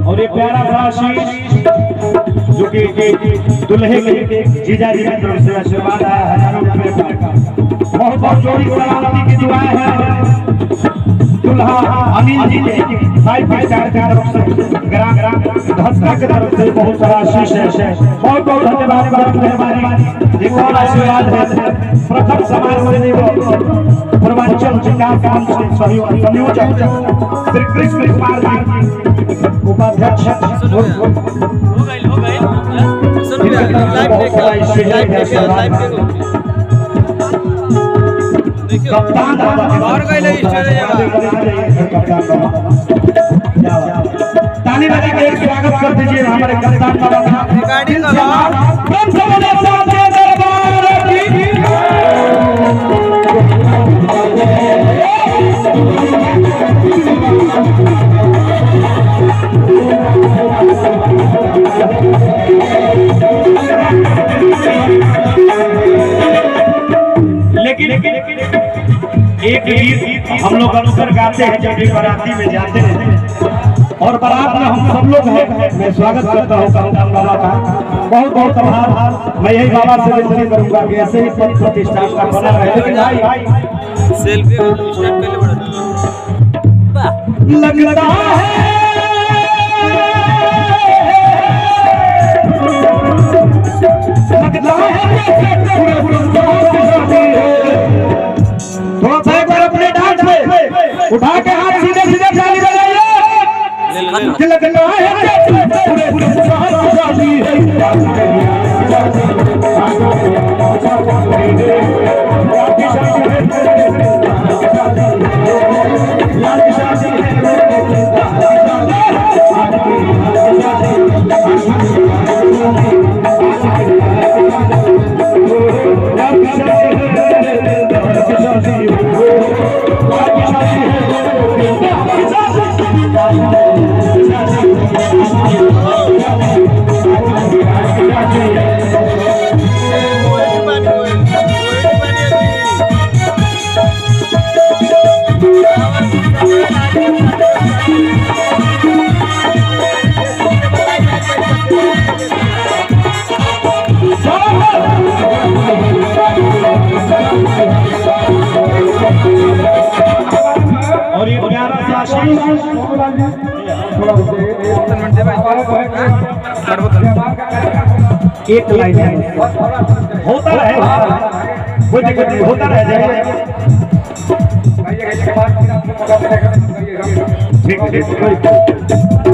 और ये प्यारा सा आशीष जो कि दुल्हे के जीजा जी की तरफ से आशीर्वाद आया है, हजारों रुपए का बहुत बहुत जोड़ी सलामती की दुआएं हैं। दुल्हा अनिल जी के भाई स्टार की तरफ से ग्राम धसका की तरफ से बहुत सारा आशीष है। बहुत बहुत धन्यवाद, बहुत मेहरबानी। एक और आशीर्वाद है प्रथम समाज से पूर्वांचल जिला काम से संयोजक श्री कृष्ण कुमार जी उपाध्यक्ष कप्तान ताली बजा के एक स्वागत कर दीजिए हमारे कप्तान बाबा का। लेकिन एक गीत हम लोग अक्सर गाते हैं जब भी बाराती में जाते हैं और बारात में हम सब लोग हैं। मैं स्वागत करता हूँ कप्तान बाबा का, बहुत बहुत आभार। मैं यही बाबा से विनती करूंगा कि ऐसे ही पद प्रतिष्ठा का बना रहे। लेकिन भाई सेल्फी स्टार्ट कर ले बड़ा लगता है थोड़ा सा एक बार अपने डांस में उठा के हाथ सीधे सीधे ताली बजाइए। लगता है और ये प्यारा सा आशीष एक लाइन है होता रहे, कोई दिक्कत नहीं, होता रह जाए। ठीक ठीक।